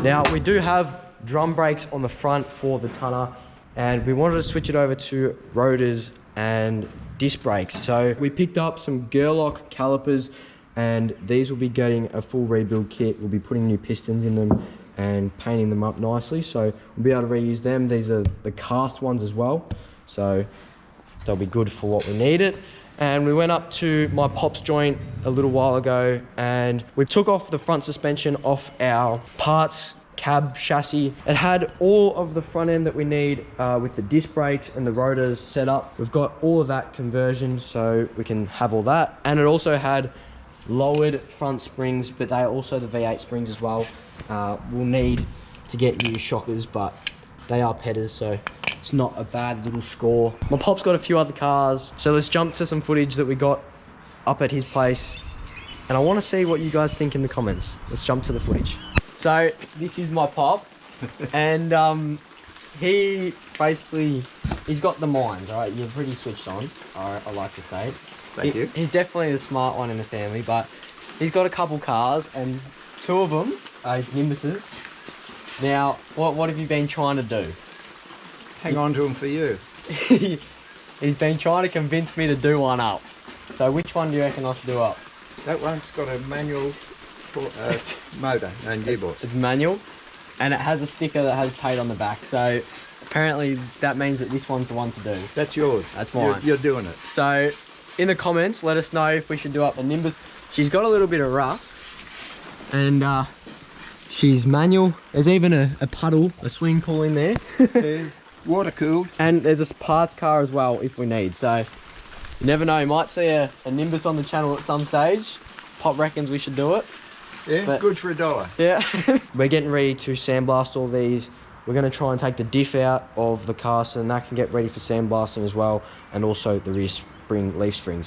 Now we do have drum brakes on the front for the tonner, and we wanted to switch it over to rotors and disc brakes. So we picked up some Gerlock calipers, and these will be getting a full rebuild kit. We'll be putting new pistons in them and painting them up nicely, so we'll be able to reuse them. These are the cast ones as well, so they'll be good for what we need it. And we went up to my pops joint a little while ago, and we took off the front suspension off our parts cab chassis. It had all of the front end that we need with the disc brakes and the rotors set up. We've got all of that conversion, so we can have all that. And it also had lowered front springs, but they are also the V8 springs as well. We'll need to get new shockers, but they are petters, so it's not a bad little score. My pop's got a few other cars, so let's jump to some footage that we got up at his place, and I want to see what you guys think in the comments. Let's jump to the footage. So this is my pop, and he's got the mind, all right? You're pretty switched on, I like to say. Thank you. He's definitely the smart one in the family, but he's got a couple cars, and two of them are his Nimbuses. Now, what have you been trying to do? Hang on to them for you. He's been trying to convince me to do one up. So which one do you reckon I should do up? That one's got a manual motor and gearbox. It's manual, and it has a sticker that has Tate on the back. So apparently that means that this one's the one to do. That's yours. That's mine. You're doing it. So in the comments, let us know if we should do up the Nimbus. She's got a little bit of rust, and she's manual. There's even a puddle, a swimming pool in there. Yeah, water cooled. And there's a parts car as well if we need. So you never know, you might see a Nimbus on the channel at some stage. Pop reckons we should do it. Yeah, but good for $1. Yeah. We're getting ready to sandblast all these. We're going to try and take the diff out of the car, so that can get ready for sandblasting as well, and also the rear spring, leaf springs.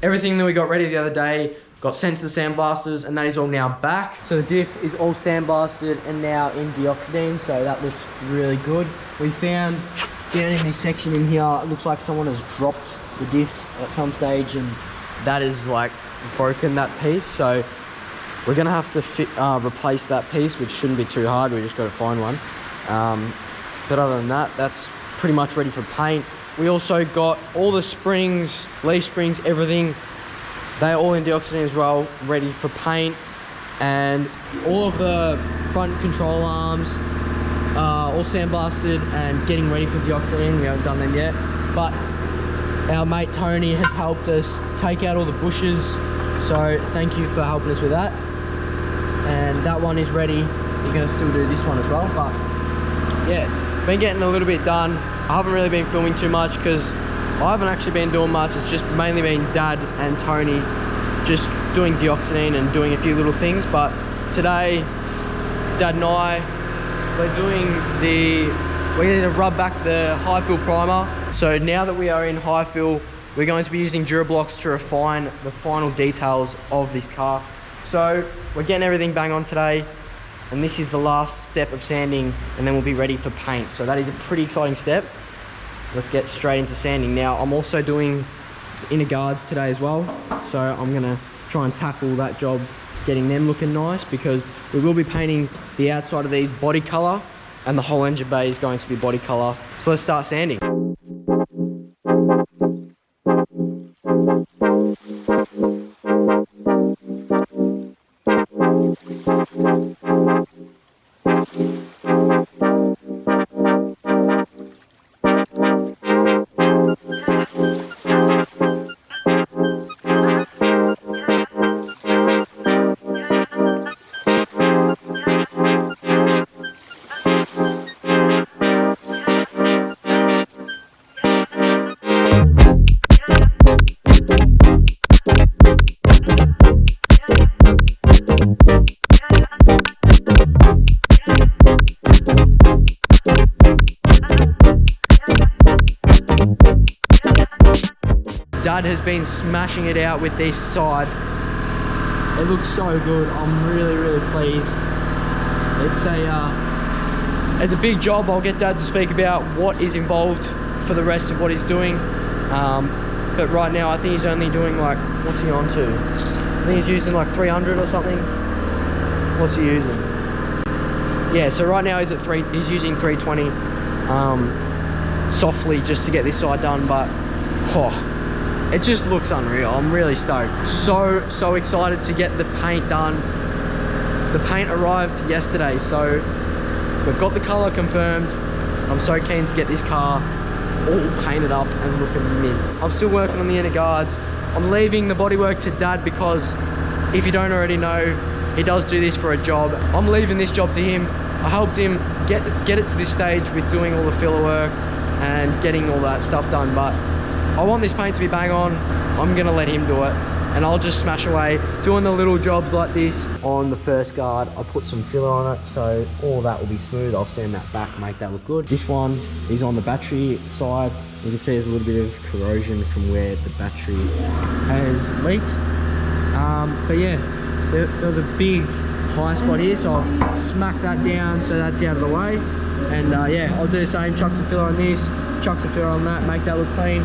Everything that we got ready the other day got sent to the sandblasters, and that is all now back. So the diff is all sandblasted and now in deoxidine, so that looks really good. We found down in this section in here, it looks like someone has dropped the diff at some stage, and that is like broken that piece. So we're gonna have to replace that piece, which shouldn't be too hard. We just got to find one. But other than that, that's pretty much ready for paint. We also got all the springs, leaf springs, everything. They're all in deoxidine as well, ready for paint. And all of the front control arms are all sandblasted and getting ready for deoxidine. We haven't done them yet. But our mate Tony has helped us take out all the bushes. So thank you for helping us with that. And that one is ready. You're gonna still do this one as well. But yeah, been getting a little bit done. I haven't really been filming too much because I haven't actually been doing much. It's just mainly been Dad and Tony just doing deoxidine and doing a few little things. But today, Dad and I, we need to rub back the high fill primer. So now that we are in high fill, we're going to be using Durablocks to refine the final details of this car. So we're getting everything bang on today. And this is the last step of sanding, and then we'll be ready for paint. So that is a pretty exciting step. Let's get straight into sanding. Now, I'm also doing the inner guards today as well. So I'm gonna try and tackle that job, getting them looking nice, because we will be painting the outside of these body color, and the whole engine bay is going to be body color. So let's start sanding. Dad has been smashing it out with this side. It looks so good. I'm really, really pleased. It's a big job. I'll get Dad to speak about what is involved for the rest of what he's doing. But right now I think he's only doing like, what's he on to? I think he's using like 300 or something. What's he using? Yeah, so right now he's using 320 softly just to get this side done, but it just looks unreal. I'm really stoked. So excited to get the paint done. The paint arrived yesterday, so we've got the color confirmed. I'm so keen to get this car all painted up and looking mint. I'm still working on the inner guards. I'm leaving the bodywork to Dad because if you don't already know, he does do this for a job. I'm leaving this job to him. I helped him get it to this stage with doing all the filler work and getting all that stuff done, but I want this paint to be bang on. I'm gonna let him do it, and I'll just smash away doing the little jobs like this. On the first guard, I put some filler on it, so all that will be smooth. I'll stand that back, make that look good. This one is on the battery side. You can see there's a little bit of corrosion from where the battery has leaked. But yeah, there was a big high spot here, so I've smacked that down so that's out of the way. And yeah, I'll do the same, chuck some filler on this, chuck some filler on that, make that look clean.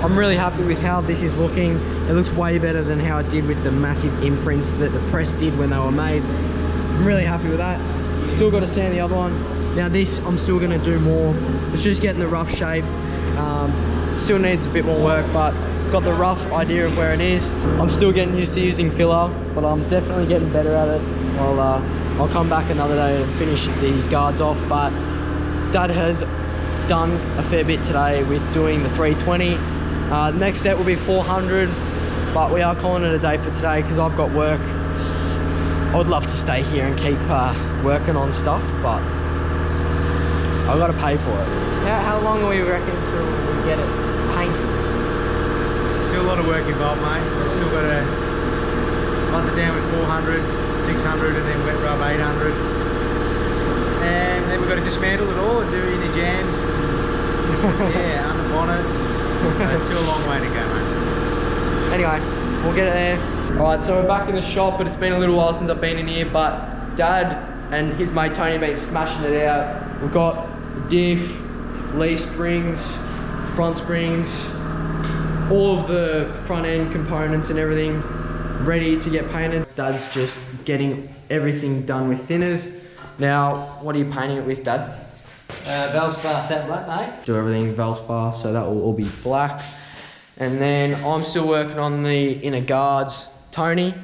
I'm really happy with how this is looking. It looks way better than how it did with the massive imprints that the press did when they were made. I'm really happy with that. Still got to sand the other one. Now this, I'm still going to do more. It's just getting the rough shape. Still needs a bit more work, but got the rough idea of where it is. I'm still getting used to using filler, but I'm definitely getting better at it. I'll come back another day and finish these guards off, but Dad has done a fair bit today with doing the 320. Next set will be 400, but we are calling it a day for today because I've got work. I would love to stay here and keep working on stuff, but I've got to pay for it. How long are we reckon until we get it painted? Still a lot of work involved, mate. We've still got to buzz it down with 400, 600, and then wet rub 800. And then we've got to dismantle it all and do any jams. And, yeah, under bonnet. So it's still a long way to go, mate. Anyway, we'll get it there. Alright, so we're back in the shop, but it's been a little while since I've been in here, but Dad and his mate Tony have been smashing it out. We've got diff, leaf springs, front springs, all of the front end components and everything ready to get painted. Dad's just getting everything done with thinners. Now, what are you painting it with, Dad? Valspar satin black, mate. Do everything Valspar, so that will all be black. And then I'm still working on the inner guards. Tony,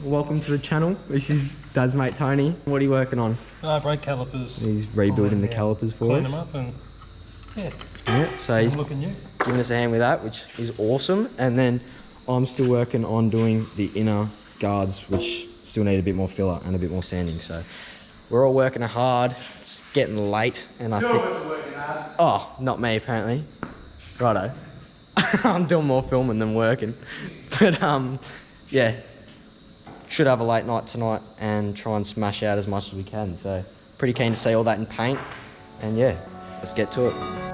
welcome to the channel. This is Dad's mate Tony. What are you working on? Brake calipers. He's rebuilding the calipers for Clean us. them up and Yeah, so he's looking new. giving us a hand with that, which is awesome. And then I'm still working on doing the inner guards, which still need a bit more filler and a bit more sanding. So we're all working hard. It's getting late, and I think. Oh, not me apparently. Righto. I'm doing more filming than working, but yeah. Should have a late night tonight and try and smash out as much as we can. So pretty keen to see all that in paint, and yeah, let's get to it.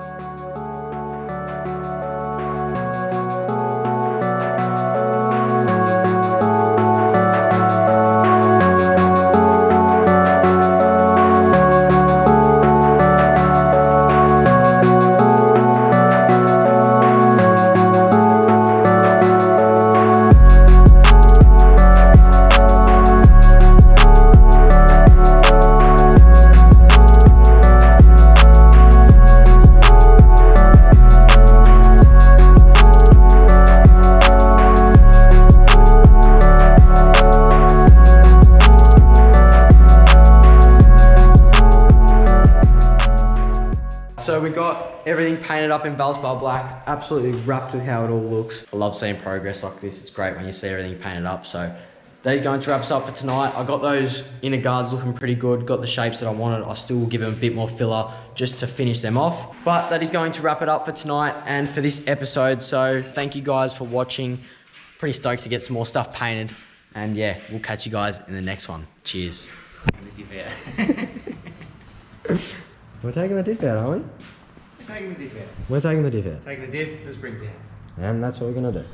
So we got everything painted up in Valspar black, absolutely wrapped with how it all looks. I love seeing progress like this. It's great when you see everything painted up. So that is going to wrap us up for tonight. I got those inner guards looking pretty good, got the shapes that I wanted. I still will give them a bit more filler just to finish them off. But that is going to wrap it up for tonight and for this episode. So thank you guys for watching. Pretty stoked to get some more stuff painted. And yeah, we'll catch you guys in the next one. Cheers. We're taking the diff out, aren't we? Taking the diff out. We're taking the diff out. Taking the diff, the springs out. And that's what we're gonna do.